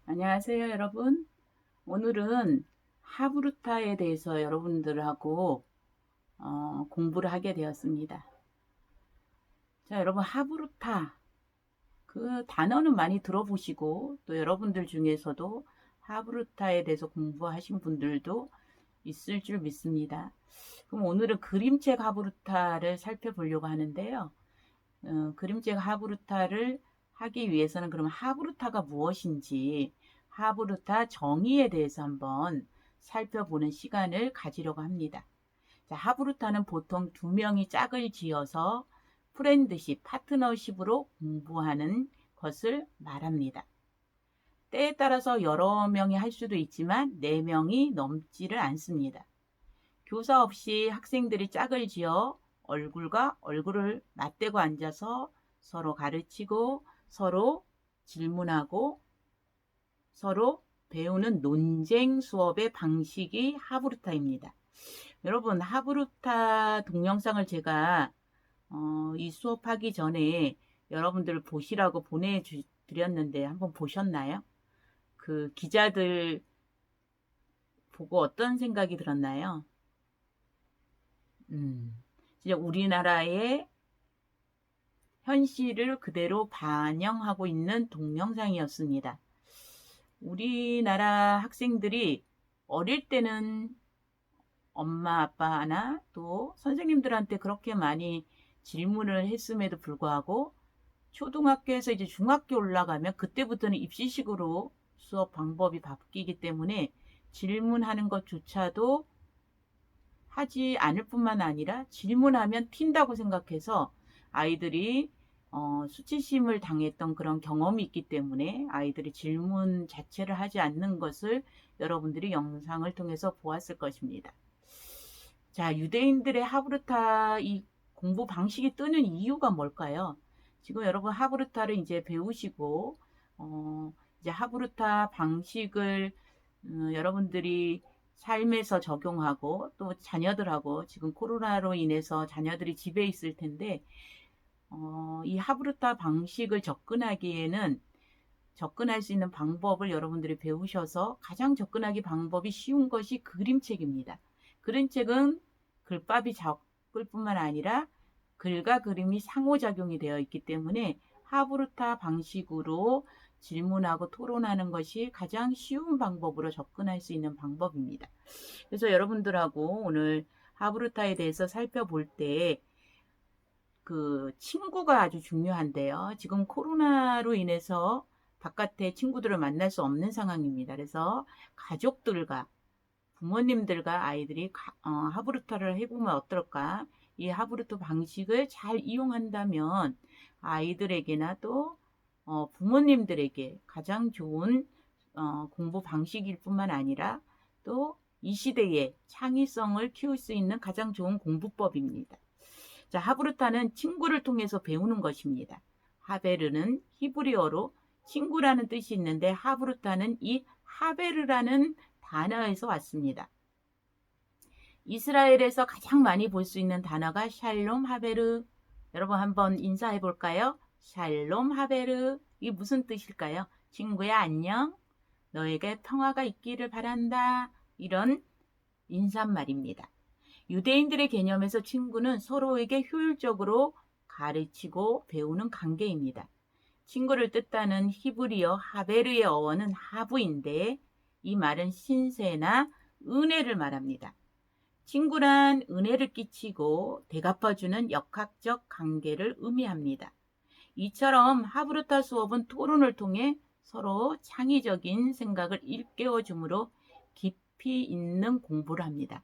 안녕하세요, 여러분. 오늘은 하브루타에 대해서 여러분들하고 공부를 하게 되었습니다. 자, 여러분, 하브루타. 그 단어는 많이 들어보시고, 또 여러분들 중에서도 하브루타에 대해서 공부하신 분들도 있을 줄 믿습니다. 그럼 오늘은 그림책 하브루타를 살펴보려고 하는데요. 그림책 하브루타를 하기 위해서는 그럼 하브루타가 무엇인지 하브루타 정의에 대해서 한번 살펴보는 시간을 가지려고 합니다. 자, 하브루타는 보통 두 명이 짝을 지어서 프렌드십, 파트너십으로 공부하는 것을 말합니다. 때에 따라서 여러 명이 할 수도 있지만 네 명이 넘지를 않습니다. 교사 없이 학생들이 짝을 지어 얼굴과 얼굴을 맞대고 앉아서 서로 가르치고 서로 질문하고 서로 배우는 논쟁 수업의 방식이 하브루타입니다. 여러분, 하브루타 동영상을 제가 이 수업하기 전에 여러분들 보시라고 보내드렸는데 한번 보셨나요? 그 기자들 보고 어떤 생각이 들었나요? 진짜 우리나라의 현실을 그대로 반영하고 있는 동영상이었습니다. 우리나라 학생들이 어릴 때는 엄마 아빠나 또 선생님들한테 그렇게 많이 질문을 했음에도 불구하고 초등학교에서 이제 중학교 올라가면 그때부터는 입시식으로 수업 방법이 바뀌기 때문에 질문하는 것조차도 하지 않을 뿐만 아니라 질문하면 튄다고 생각해서 아이들이 수치심을 당했던 그런 경험이 있기 때문에 아이들이 질문 자체를 하지 않는 것을 여러분들이 영상을 통해서 보았을 것입니다. 자, 유대인들의 하브르타 이 공부 방식이 뜨는 이유가 뭘까요? 지금 여러분 하브르타를 이제 배우시고 이제 하브르타 방식을 여러분들이 삶에서 적용하고 또 자녀들하고 지금 코로나로 인해서 자녀들이 집에 있을 텐데 이 하브루타 방식을 접근하기에는 접근할 수 있는 방법을 여러분들이 배우셔서 가장 접근하기 방법이 쉬운 것이 그림책입니다. 그림책은 글밥이 적을 뿐만 아니라 글과 그림이 상호작용이 되어 있기 때문에 하브루타 방식으로 질문하고 토론하는 것이 가장 쉬운 방법으로 접근할 수 있는 방법입니다. 그래서 여러분들하고 오늘 하브루타에 대해서 살펴볼 때 그 친구가 아주 중요한데요. 지금 코로나로 인해서 바깥에 친구들을 만날 수 없는 상황입니다. 그래서 가족들과 부모님들과 아이들이 하브루타를 해보면 어떨까? 이 하브루트 방식을 잘 이용한다면 아이들에게나 또 부모님들에게 가장 좋은 공부 방식일 뿐만 아니라 또 이 시대의 창의성을 키울 수 있는 가장 좋은 공부법입니다. 자, 하브루타는 친구를 통해서 배우는 것입니다. 하베르는 히브리어로 친구라는 뜻이 있는데 하브루타는 이 하베르라는 단어에서 왔습니다. 이스라엘에서 가장 많이 볼 수 있는 단어가 샬롬 하베르. 여러분 한번 인사해 볼까요? 샬롬 하베르. 이게 무슨 뜻일까요? 친구야 안녕. 너에게 평화가 있기를 바란다. 이런 인사말입니다. 유대인들의 개념에서 친구는 서로에게 효율적으로 가르치고 배우는 관계입니다. 친구를 뜻하는 히브리어 하베르의 어원은 하부인데 이 말은 신세나 은혜를 말합니다. 친구란 은혜를 끼치고 되갚아주는 역학적 관계를 의미합니다. 이처럼 하브루타 수업은 토론을 통해 서로 창의적인 생각을 일깨워주므로 깊이 있는 공부를 합니다.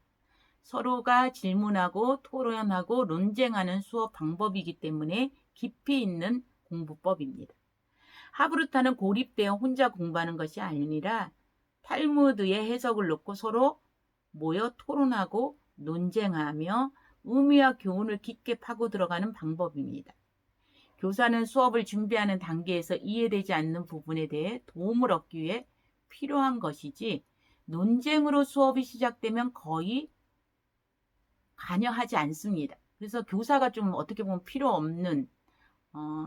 서로가 질문하고 토론하고 논쟁하는 수업 방법이기 때문에 깊이 있는 공부법입니다. 하브루타는 고립되어 혼자 공부하는 것이 아니라 탈무드의 해석을 놓고 서로 모여 토론하고 논쟁하며 의미와 교훈을 깊게 파고 들어가는 방법입니다. 교사는 수업을 준비하는 단계에서 이해되지 않는 부분에 대해 도움을 얻기 위해 필요한 것이지 논쟁으로 수업이 시작되면 거의 관여하지 않습니다. 그래서 교사가 좀 어떻게 보면 필요 없는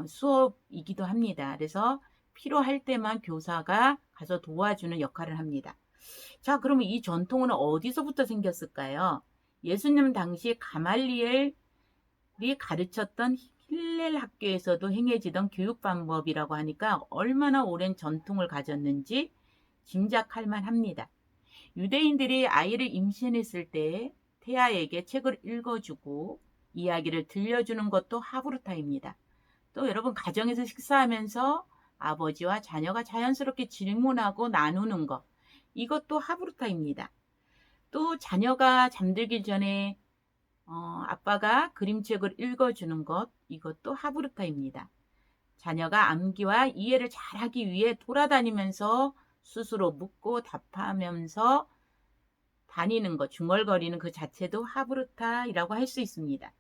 수업이기도 합니다. 그래서 필요할 때만 교사가 가서 도와주는 역할을 합니다. 자, 그러면 이 전통은 어디서부터 생겼을까요? 예수님 당시 가말리엘이 가르쳤던 힐렐 학교에서도 행해지던 교육 방법이라고 하니까 얼마나 오랜 전통을 가졌는지 짐작할 만합니다. 유대인들이 아이를 임신했을 때 태아에게 책을 읽어주고 이야기를 들려주는 것도 하브루타입니다. 또 여러분 가정에서 식사하면서 아버지와 자녀가 자연스럽게 질문하고 나누는 것, 이것도 하브루타입니다. 또 자녀가 잠들기 전에 아빠가 그림책을 읽어주는 것, 이것도 하브루타입니다. 자녀가 암기와 이해를 잘하기 위해 돌아다니면서 스스로 묻고 답하면서 다니는 것, 중얼거리는 그 자체도 하브루타이라고 할 수 있습니다.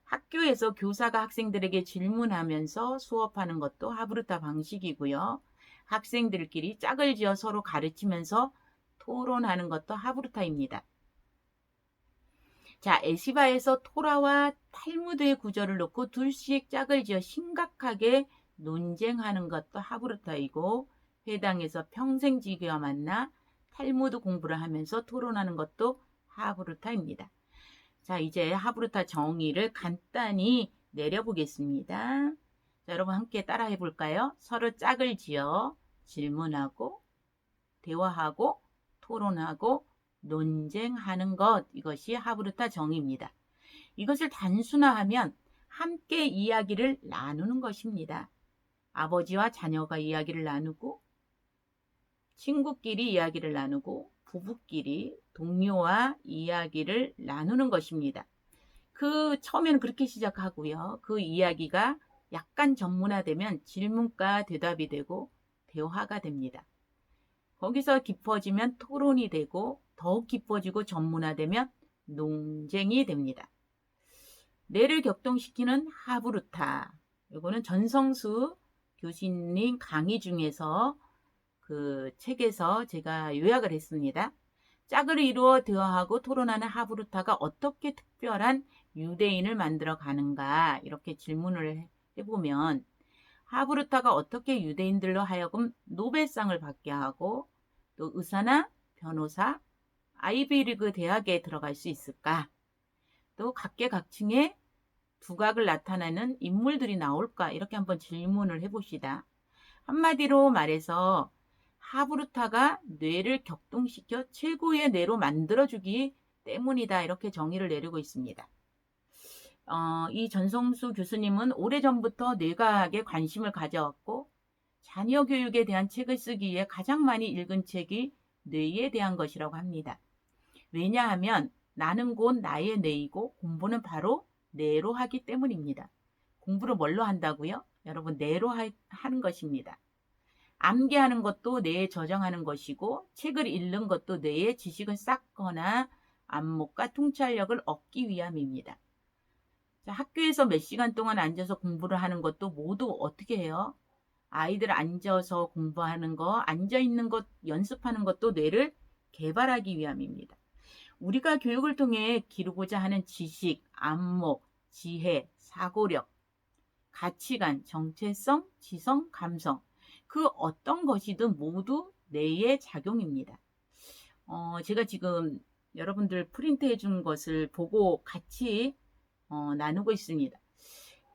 학교에서 교사가 학생들에게 질문하면서 수업하는 것도 하브루타 방식이고요. 학생들끼리 짝을 지어 서로 가르치면서 토론하는 것도 하브루타입니다. 자, 에시바에서 토라와 탈무드의 구절을 놓고 둘씩 짝을 지어 심각하게 논쟁하는 것도 하브루타이고, 회당에서 평생 지교와 만나 탈무드 공부를 하면서 토론하는 것도 하브루타입니다. 자, 이제 하브루타 정의를 간단히 내려보겠습니다. 자, 여러분 함께 따라해 볼까요? 서로 짝을 지어 질문하고 대화하고 토론하고 논쟁하는 것, 이것이 하브루타 정의입니다. 이것을 단순화하면 함께 이야기를 나누는 것입니다. 아버지와 자녀가 이야기를 나누고 친구끼리 이야기를 나누고 부부끼리 동료와 이야기를 나누는 것입니다. 처음에는 그렇게 시작하고요. 그 이야기가 약간 전문화되면 질문과 대답이 되고 대화가 됩니다. 거기서 깊어지면 토론이 되고 더욱 깊어지고 전문화되면 논쟁이 됩니다. 뇌를 격동시키는 하브루타. 이거는 전성수 교수님 강의 중에서 그 책에서 제가 요약을 했습니다. 짝을 이루어 대화하고 토론하는 하브루타가 어떻게 특별한 유대인을 만들어 가는가, 이렇게 질문을 해보면 하브루타가 어떻게 유대인들로 하여금 노벨상을 받게 하고 또 의사나 변호사, 아이비리그 대학에 들어갈 수 있을까? 또 각계각층의 두각을 나타내는 인물들이 나올까? 이렇게 한번 질문을 해봅시다. 한마디로 말해서 하브루타가 뇌를 격동시켜 최고의 뇌로 만들어주기 때문이다, 이렇게 정의를 내리고 있습니다. 이 전성수 교수님은 오래전부터 뇌과학에 관심을 가져왔고 자녀 교육에 대한 책을 쓰기 위해 가장 많이 읽은 책이 뇌에 대한 것이라고 합니다. 왜냐하면 나는 곧 나의 뇌이고 공부는 바로 뇌로 하기 때문입니다. 공부를 뭘로 한다고요? 여러분, 뇌로 하는 것입니다. 암기하는 것도 뇌에 저장하는 것이고 책을 읽는 것도 뇌에 지식을 쌓거나 안목과 통찰력을 얻기 위함입니다. 자, 학교에서 몇 시간 동안 앉아서 공부를 하는 것도 모두 어떻게 해요? 아이들 앉아서 공부하는 거, 앉아있는 것, 연습하는 것도 뇌를 개발하기 위함입니다. 우리가 교육을 통해 기르고자 하는 지식, 안목, 지혜, 사고력, 가치관, 정체성, 지성, 감성, 그 어떤 것이든 모두 뇌의 작용입니다. 제가 지금 여러분들 프린트해 준 것을 보고 같이 나누고 있습니다.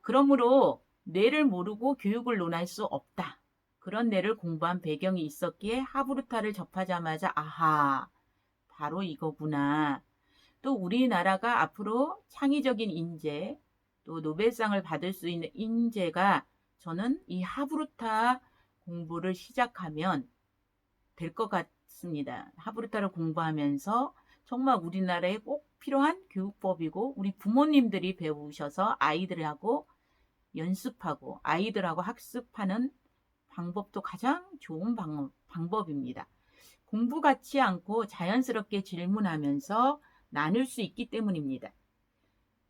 그러므로 뇌를 모르고 교육을 논할 수 없다. 그런 뇌를 공부한 배경이 있었기에 하브루타를 접하자마자 아하, 바로 이거구나. 또 우리나라가 앞으로 창의적인 인재, 또 노벨상을 받을 수 있는 인재가 저는 이 하브루타 공부를 시작하면 될 것 같습니다. 하브루타를 공부하면서 정말 우리나라에 꼭 필요한 교육법이고 우리 부모님들이 배우셔서 아이들하고 연습하고 아이들하고 학습하는 방법도 가장 좋은 방법입니다. 공부 같지 않고 자연스럽게 질문하면서 나눌 수 있기 때문입니다.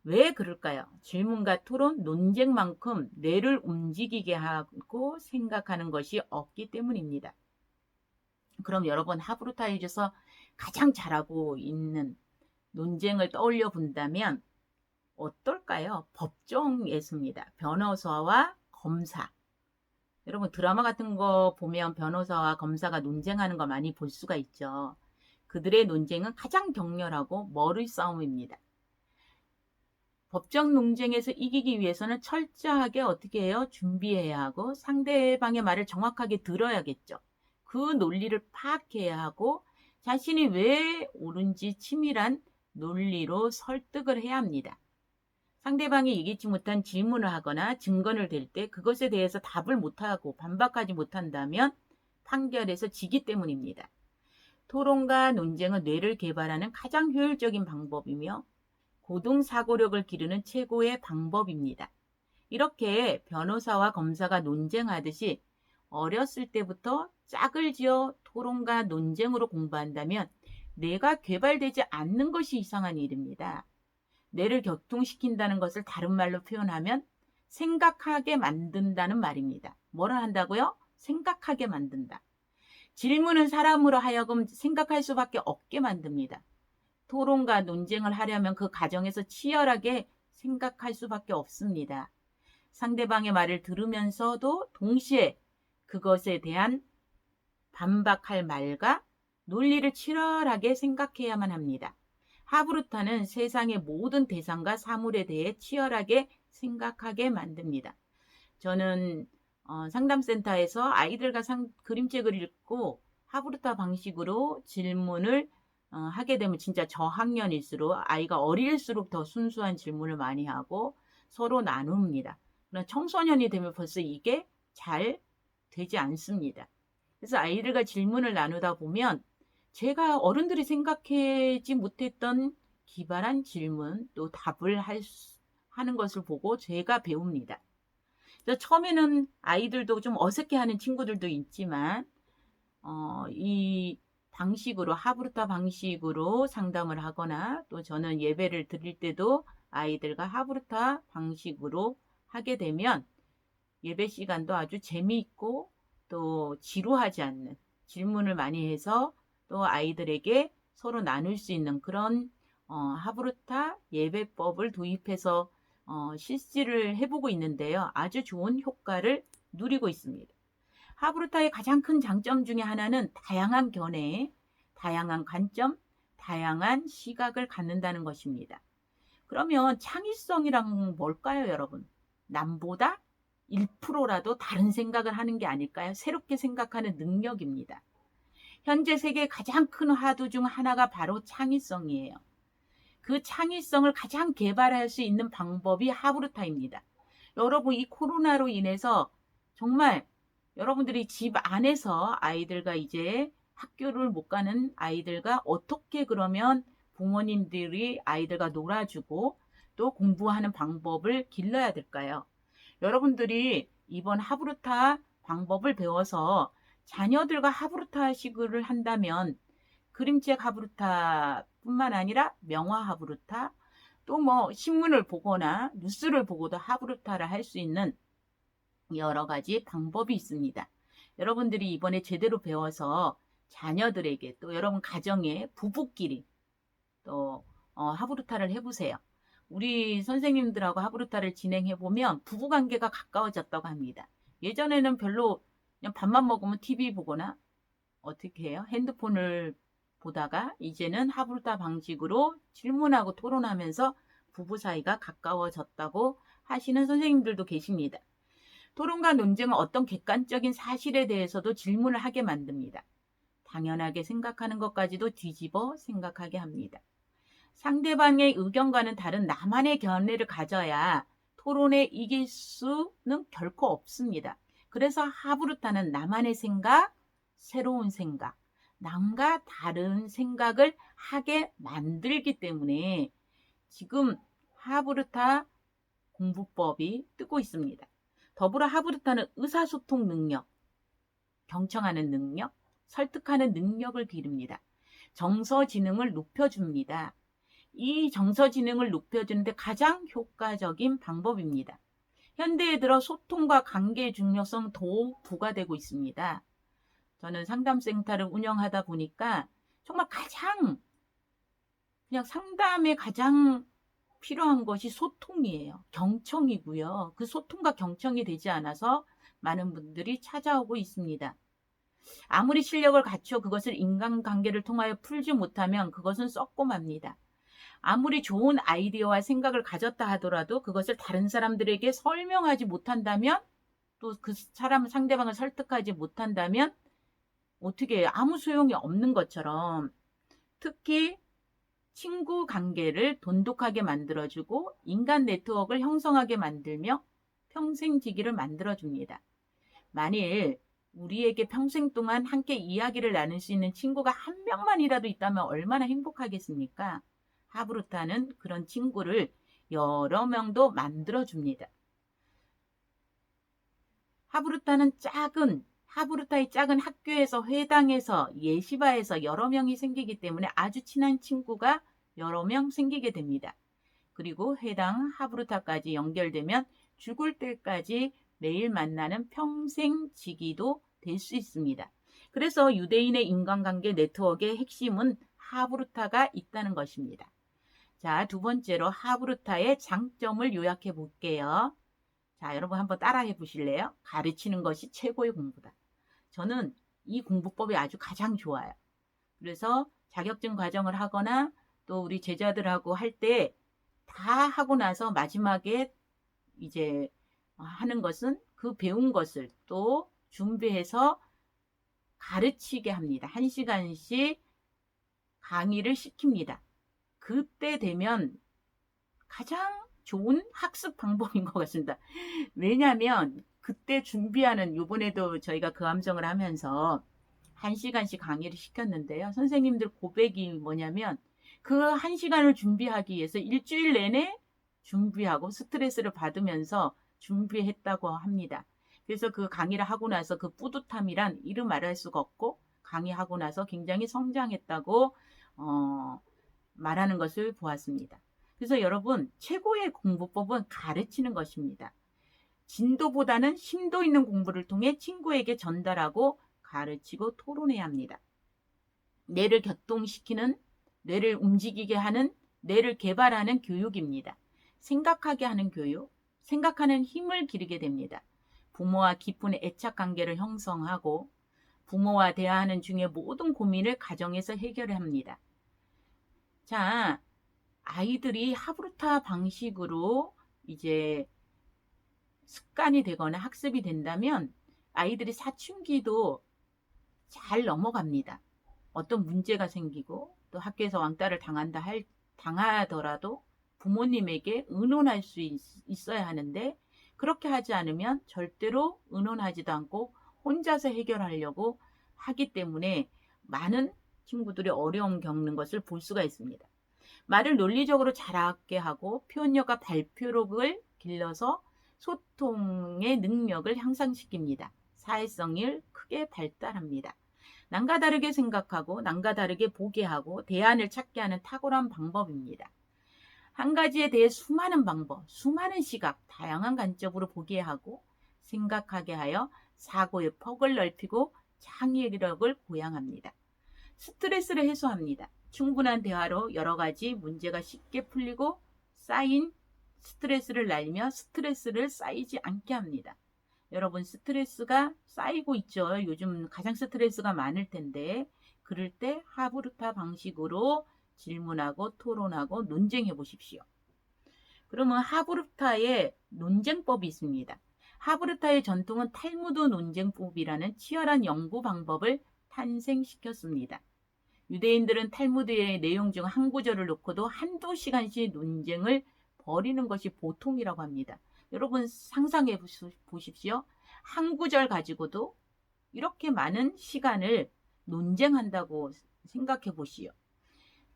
왜 그럴까요? 질문과 토론, 논쟁만큼 뇌를 움직이게 하고 생각하는 것이 없기 때문입니다. 그럼 여러분, 하브루타에서 가장 잘하고 있는 논쟁을 떠올려 본다면 어떨까요? 법정 예수입니다. 변호사와 검사. 여러분 드라마 같은 거 보면 변호사와 검사가 논쟁하는 거 많이 볼 수가 있죠. 그들의 논쟁은 가장 격렬하고 머리 싸움입니다. 법정 논쟁에서 이기기 위해서는 철저하게 어떻게 해요? 준비해야 하고 상대방의 말을 정확하게 들어야겠죠. 그 논리를 파악해야 하고 자신이 왜 옳은지 치밀한 논리로 설득을 해야 합니다. 상대방이 예기치 못한 질문을 하거나 증거를 댈 때 그것에 대해서 답을 못하고 반박하지 못한다면 판결에서 지기 때문입니다. 토론과 논쟁은 뇌를 개발하는 가장 효율적인 방법이며 고등 사고력을 기르는 최고의 방법입니다. 이렇게 변호사와 검사가 논쟁하듯이 어렸을 때부터 짝을 지어 토론과 논쟁으로 공부한다면 뇌가 개발되지 않는 것이 이상한 일입니다. 뇌를 격통시킨다는 것을 다른 말로 표현하면 생각하게 만든다는 말입니다. 뭐를 한다고요? 생각하게 만든다. 질문은 사람으로 하여금 생각할 수밖에 없게 만듭니다. 토론과 논쟁을 하려면 그 과정에서 치열하게 생각할 수밖에 없습니다. 상대방의 말을 들으면서도 동시에 그것에 대한 반박할 말과 논리를 치열하게 생각해야만 합니다. 하브루타는 세상의 모든 대상과 사물에 대해 치열하게 생각하게 만듭니다. 저는 상담센터에서 아이들과 그림책을 읽고 하브루타 방식으로 질문을 하게 되면 진짜 저학년일수록 아이가 어릴수록 더 순수한 질문을 많이 하고 서로 나눕니다. 그러나 청소년이 되면 벌써 이게 잘 되지 않습니다. 그래서 아이들과 질문을 나누다 보면 제가 어른들이 생각하지 못했던 기발한 질문 또 답을 하는 것을 보고 제가 배웁니다. 그래서 처음에는 아이들도 좀 어색해하는 친구들도 있지만 이 방식으로 하브루타 방식으로 상담을 하거나 또 저는 예배를 드릴 때도 아이들과 하브루타 방식으로 하게 되면 예배 시간도 아주 재미있고 또 지루하지 않는 질문을 많이 해서 또 아이들에게 서로 나눌 수 있는 그런 하브루타 예배법을 도입해서 실시를 해보고 있는데요. 아주 좋은 효과를 누리고 있습니다. 하브루타의 가장 큰 장점 중에 하나는 다양한 견해, 다양한 관점, 다양한 시각을 갖는다는 것입니다. 그러면 창의성이란 뭘까요, 여러분? 남보다 1%라도 다른 생각을 하는 게 아닐까요? 새롭게 생각하는 능력입니다. 현재 세계의 가장 큰 화두 중 하나가 바로 창의성이에요. 그 창의성을 가장 개발할 수 있는 방법이 하브루타입니다. 여러분, 이 코로나로 인해서 정말 여러분들이 집 안에서 아이들과 이제 학교를 못 가는 아이들과 어떻게 그러면 부모님들이 아이들과 놀아주고 또 공부하는 방법을 길러야 될까요? 여러분들이 이번 하브루타 방법을 배워서 자녀들과 하브루타식을 한다면 그림책 하브루타 뿐만 아니라 명화 하브루타 또 뭐 신문을 보거나 뉴스를 보고도 하브루타를 할 수 있는 여러 가지 방법이 있습니다. 여러분들이 이번에 제대로 배워서 자녀들에게 또 여러분 가정에 부부끼리 또 하브루타를 해보세요. 우리 선생님들하고 하브루타를 진행해보면 부부관계가 가까워졌다고 합니다. 예전에는 별로 그냥 밥만 먹으면 TV 보거나 어떻게 해요? 핸드폰을 보다가 이제는 하브루타 방식으로 질문하고 토론하면서 부부 사이가 가까워졌다고 하시는 선생님들도 계십니다. 토론과 논쟁은 어떤 객관적인 사실에 대해서도 질문을 하게 만듭니다. 당연하게 생각하는 것까지도 뒤집어 생각하게 합니다. 상대방의 의견과는 다른 나만의 견해를 가져야 토론에 이길 수는 결코 없습니다. 그래서 하브루타는 나만의 생각, 새로운 생각, 남과 다른 생각을 하게 만들기 때문에 지금 하브루타 공부법이 뜨고 있습니다. 더불어 하브루타는 의사소통 능력, 경청하는 능력, 설득하는 능력을 기릅니다. 정서지능을 높여줍니다. 이 정서지능을 높여주는데 가장 효과적인 방법입니다. 현대에 들어 소통과 관계의 중요성 더욱 부과되고 있습니다. 저는 상담센터를 운영하다 보니까 정말 그냥 상담에 가장 필요한 것이 소통이에요. 경청이고요. 그 소통과 경청이 되지 않아서 많은 분들이 찾아오고 있습니다. 아무리 실력을 갖춰 그것을 인간관계를 통하여 풀지 못하면 그것은 썩고 맙니다. 아무리 좋은 아이디어와 생각을 가졌다 하더라도 그것을 다른 사람들에게 설명하지 못한다면, 또 그 사람 상대방을 설득하지 못한다면 어떻게 아무 소용이 없는 것처럼, 특히 친구 관계를 돈독하게 만들어주고 인간 네트워크를 형성하게 만들며 평생지기를 만들어줍니다. 만일 우리에게 평생 동안 함께 이야기를 나눌 수 있는 친구가 한 명만이라도 있다면 얼마나 행복하겠습니까? 하브루타는 그런 친구를 여러 명도 만들어줍니다. 하브루타의 작은 학교에서, 회당에서, 예시바에서 여러 명이 생기기 때문에 아주 친한 친구가 여러 명 생기게 됩니다. 그리고 회당, 하브루타까지 연결되면 죽을 때까지 매일 만나는 평생지기도 될 수 있습니다. 그래서 유대인의 인간관계 네트워크의 핵심은 하브루타가 있다는 것입니다. 자, 두 번째로 하브루타의 장점을 요약해 볼게요. 자, 여러분 한번 따라해 보실래요? 가르치는 것이 최고의 공부다. 저는 이 공부법이 아주 가장 좋아요. 그래서 자격증 과정을 하거나 또 우리 제자들하고 할 때 다 하고 나서 마지막에 이제 하는 것은 그 배운 것을 또 준비해서 가르치게 합니다. 1시간씩 강의를 시킵니다. 그때 되면 가장 좋은 학습 방법인 것 같습니다. 왜냐하면 그때 준비하는, 요번에도 저희가 그 함정을 하면서 1시간씩 강의를 시켰는데요. 선생님들 고백이 뭐냐면 그 1시간을 준비하기 위해서 일주일 내내 준비하고 스트레스를 받으면서 준비했다고 합니다. 그래서 그 강의를 하고 나서 그 뿌듯함이란 이루 말할 수가 없고, 강의하고 나서 굉장히 성장했다고 말하는 것을 보았습니다. 그래서 여러분, 최고의 공부법은 가르치는 것입니다. 진도보다는 심도 있는 공부를 통해 친구에게 전달하고 가르치고 토론해야 합니다. 뇌를 격동시키는, 뇌를 움직이게 하는, 뇌를 개발하는 교육입니다. 생각하게 하는 교육, 생각하는 힘을 기르게 됩니다. 부모와 깊은 애착 관계를 형성하고 부모와 대화하는 중에 모든 고민을 가정에서 해결해야 합니다. 자, 아이들이 하브루타 방식으로 이제 습관이 되거나 학습이 된다면 아이들이 사춘기도 잘 넘어갑니다. 어떤 문제가 생기고 또 학교에서 왕따를 당하더라도 부모님에게 의논할 수 있어야 하는데, 그렇게 하지 않으면 절대로 의논하지도 않고 혼자서 해결하려고 하기 때문에 많은 친구들이 어려움 겪는 것을 볼 수가 있습니다. 말을 논리적으로 잘하게 하고 표현력과 발표력을 길러서 소통의 능력을 향상시킵니다. 사회성을 크게 발달합니다. 남과 다르게 생각하고 남과 다르게 보게 하고 대안을 찾게 하는 탁월한 방법입니다. 한 가지에 대해 수많은 방법, 수많은 시각, 다양한 관점으로 보게 하고 생각하게 하여 사고의 폭을 넓히고 창의력을 보양합니다. 스트레스를 해소합니다. 충분한 대화로 여러 가지 문제가 쉽게 풀리고 쌓인 스트레스를 날리며 스트레스를 쌓이지 않게 합니다. 여러분, 스트레스가 쌓이고 있죠. 요즘 가장 스트레스가 많을 텐데, 그럴 때 하브루타 방식으로 질문하고 토론하고 논쟁해 보십시오. 그러면 하브루타의 논쟁법이 있습니다. 하브루타의 전통은 탈무드 논쟁법이라는 치열한 연구 방법을 탄생시켰습니다. 유대인들은 탈무드의 내용 중 한 구절을 놓고도 한두 시간씩 논쟁을 벌이는 것이 보통이라고 합니다. 여러분 상상해 보십시오. 한 구절 가지고도 이렇게 많은 시간을 논쟁한다고 생각해 보시오.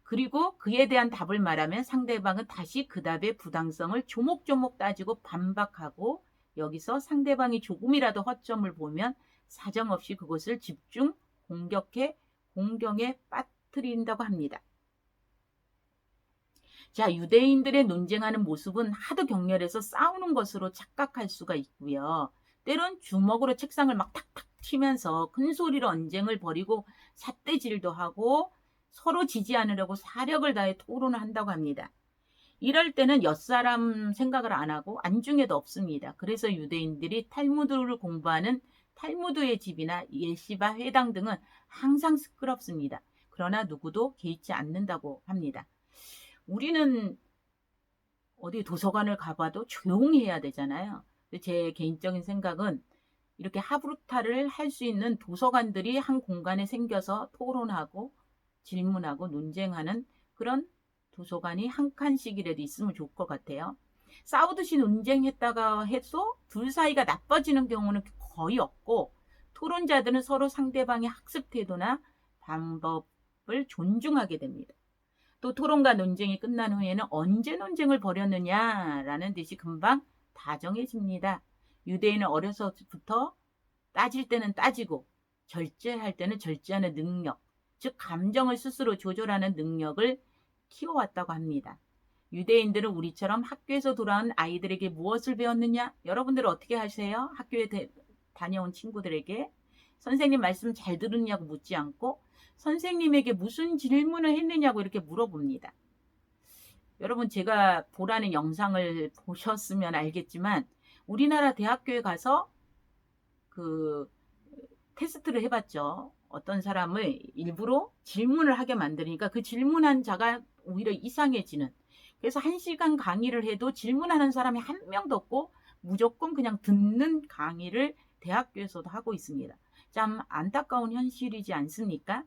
그리고 그에 대한 답을 말하면 상대방은 다시 그 답의 부당성을 조목조목 따지고 반박하고, 여기서 상대방이 조금이라도 허점을 보면 사정없이 그것을 집중 공격해 공경에 빠뜨린다고 합니다. 자, 유대인들의 논쟁하는 모습은 하도 격렬해서 싸우는 것으로 착각할 수가 있고요. 때론 주먹으로 책상을 막 탁탁 치면서 큰 소리로 언쟁을 벌이고 삿대질도 하고 서로 지지 않으려고 사력을 다해 토론을 한다고 합니다. 이럴 때는 옆사람 생각을 안 하고 안중에도 없습니다. 그래서 유대인들이 탈무드를 공부하는 탈무드의 집이나 예시바 회당 등은 항상 시끄럽습니다. 그러나 누구도 개의치 않는다고 합니다. 우리는 어디 도서관을 가봐도 조용히 해야 되잖아요. 제 개인적인 생각은 이렇게 하브루타를 할 수 있는 도서관들이 한 공간에 생겨서 토론하고 질문하고 논쟁하는 그런 도서관이 한 칸씩이라도 있으면 좋을 것 같아요. 싸우듯이 논쟁했다가 해서 둘 사이가 나빠지는 경우는 거의 없고, 토론자들은 서로 상대방의 학습 태도나 방법을 존중하게 됩니다. 또 토론과 논쟁이 끝난 후에는 언제 논쟁을 벌였느냐라는 듯이 금방 다정해집니다. 유대인은 어려서부터 따질 때는 따지고 절제할 때는 절제하는 능력, 즉 감정을 스스로 조절하는 능력을 키워왔다고 합니다. 유대인들은 우리처럼 학교에서 돌아온 아이들에게 무엇을 배웠느냐? 여러분들은 어떻게 하세요? 학교에 다녀온 친구들에게 선생님 말씀 잘 들었냐고 묻지 않고 선생님에게 무슨 질문을 했느냐고 이렇게 물어봅니다. 여러분, 제가 보라는 영상을 보셨으면 알겠지만 우리나라 대학교에 가서 그 테스트를 해봤죠. 어떤 사람을 일부러 질문을 하게 만드니까 그 질문한 자가 오히려 이상해지는. 그래서 1시간 강의를 해도 질문하는 사람이 한 명도 없고 무조건 그냥 듣는 강의를 대학교에서도 하고 있습니다. 참 안타까운 현실이지 않습니까?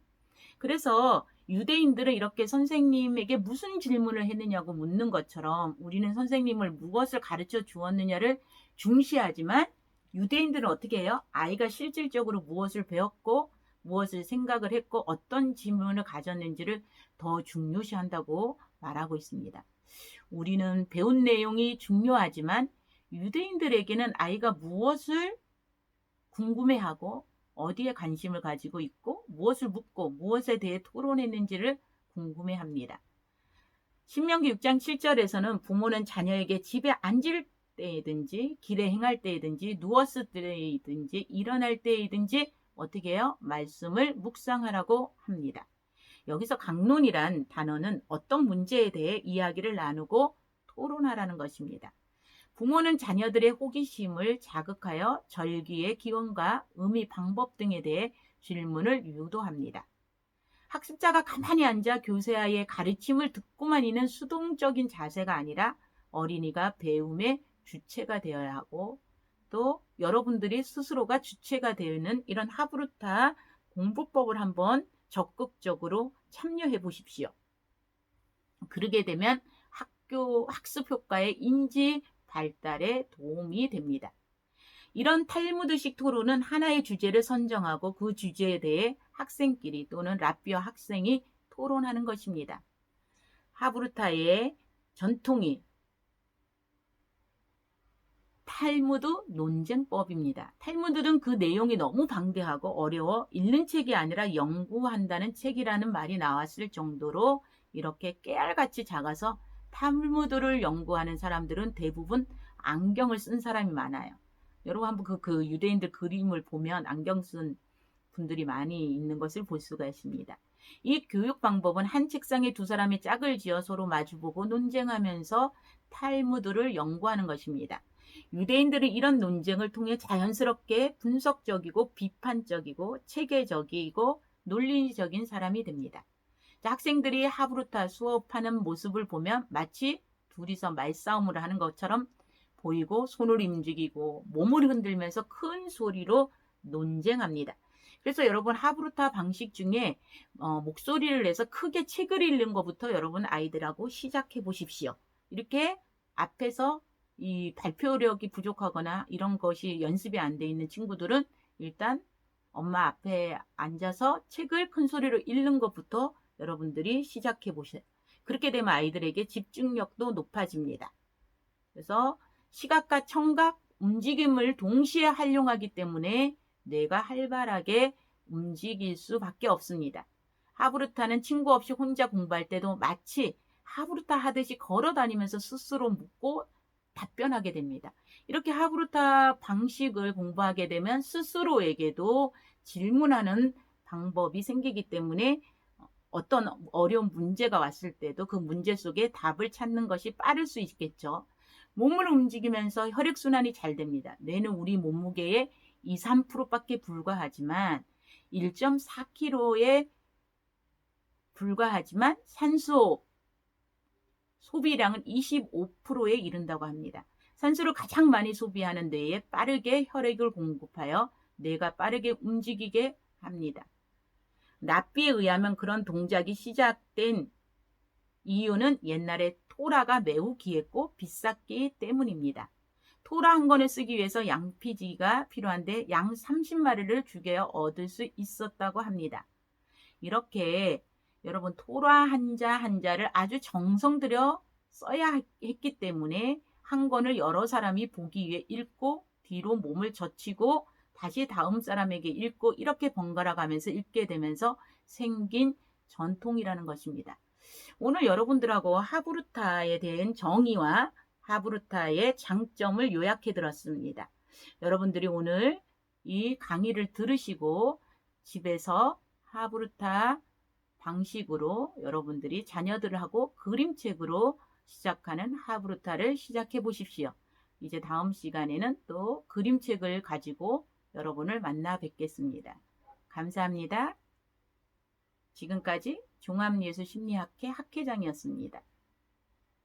그래서 유대인들은 이렇게 선생님에게 무슨 질문을 했느냐고 묻는 것처럼 우리는 선생님을 무엇을 가르쳐 주었느냐를 중시하지만 유대인들은 어떻게 해요? 아이가 실질적으로 무엇을 배웠고 무엇을 생각을 했고 어떤 질문을 가졌는지를 더 중요시한다고 말하고 있습니다. 우리는 배운 내용이 중요하지만 유대인들에게는 아이가 무엇을 궁금해하고 어디에 관심을 가지고 있고 무엇을 묻고 무엇에 대해 토론했는지를 궁금해합니다. 신명기 6장 7절에서는 부모는 자녀에게 집에 앉을 때이든지 길에 행할 때이든지 누웠을 때이든지 일어날 때이든지 어떻게 해요? 말씀을 묵상하라고 합니다. 여기서 강론이란 단어는 어떤 문제에 대해 이야기를 나누고 토론하라는 것입니다. 부모는 자녀들의 호기심을 자극하여 절기의 기원과 의미, 방법 등에 대해 질문을 유도합니다. 학습자가 가만히 앉아 교사의 가르침을 듣고만 있는 수동적인 자세가 아니라 어린이가 배움의 주체가 되어야 하고 또 여러분들이 스스로가 주체가 되는 이런 하브루타 공부법을 한번 적극적으로 참여해 보십시오. 그러게 되면 학습 효과의 인지 발달에 도움이 됩니다. 이런 탈무드식 토론은 하나의 주제를 선정하고 그 주제에 대해 학생끼리 또는 랍비와 학생이 토론하는 것입니다. 하브루타의 전통이 탈무드 논쟁법입니다. 탈무드는 그 내용이 너무 방대하고 어려워 읽는 책이 아니라 연구한다는 책이라는 말이 나왔을 정도로 이렇게 깨알같이 작아서 탈무드를 연구하는 사람들은 대부분 안경을 쓴 사람이 많아요. 여러분 한번 그 유대인들 그림을 보면 안경 쓴 분들이 많이 있는 것을 볼 수가 있습니다. 이 교육 방법은 한 책상에 두 사람이 짝을 지어 서로 마주보고 논쟁하면서 탈무드를 연구하는 것입니다. 유대인들은 이런 논쟁을 통해 자연스럽게 분석적이고 비판적이고 체계적이고 논리적인 사람이 됩니다. 학생들이 하브루타 수업하는 모습을 보면 마치 둘이서 말싸움을 하는 것처럼 보이고 손을 움직이고 몸을 흔들면서 큰 소리로 논쟁합니다. 그래서 여러분 하브루타 방식 중에 목소리를 내서 크게 책을 읽는 것부터 여러분 아이들하고 시작해 보십시오. 이렇게 앞에서 이 발표력이 부족하거나 이런 것이 연습이 안 돼 있는 친구들은 일단 엄마 앞에 앉아서 책을 큰 소리로 읽는 것부터 여러분들이 시작해 보세요. 그렇게 되면 아이들에게 집중력도 높아집니다. 그래서 시각과 청각, 움직임을 동시에 활용하기 때문에 뇌가 활발하게 움직일 수밖에 없습니다. 하브루타는 친구 없이 혼자 공부할 때도 마치 하브루타 하듯이 걸어 다니면서 스스로 묻고 답변하게 됩니다. 이렇게 하브루타 방식을 공부하게 되면 스스로에게도 질문하는 방법이 생기기 때문에 어떤 어려운 문제가 왔을 때도 그 문제 속에 답을 찾는 것이 빠를 수 있겠죠. 몸을 움직이면서 혈액순환이 잘 됩니다. 뇌는 우리 몸무게의 2, 3%밖에 불과하지만 1.4kg에 불과하지만 산소 소비량은 25%에 이른다고 합니다. 산소를 가장 많이 소비하는 뇌에 빠르게 혈액을 공급하여 뇌가 빠르게 움직이게 합니다. 납비에 의하면 그런 동작이 시작된 이유는 옛날에 토라가 매우 귀했고 비쌌기 때문입니다. 토라 한 권을 쓰기 위해서 양피지가 필요한데 양 30마리를 죽여 얻을 수 있었다고 합니다. 이렇게 여러분 토라 한자 한자를 아주 정성 들여 써야 했기 때문에 한 권을 여러 사람이 보기 위해 읽고 뒤로 몸을 젖히고 다시 다음 사람에게 읽고 이렇게 번갈아 가면서 읽게 되면서 생긴 전통이라는 것입니다. 오늘 여러분들하고 하브루타에 대한 정의와 하브루타의 장점을 요약해 들었습니다. 여러분들이 오늘 이 강의를 들으시고 집에서 하브루타 방식으로 여러분들이 자녀들하고 그림책으로 시작하는 하브루타를 시작해 보십시오. 이제 다음 시간에는 또 그림책을 가지고 여러분을 만나 뵙겠습니다. 감사합니다. 지금까지 종합예술심리학회 학회장이었습니다.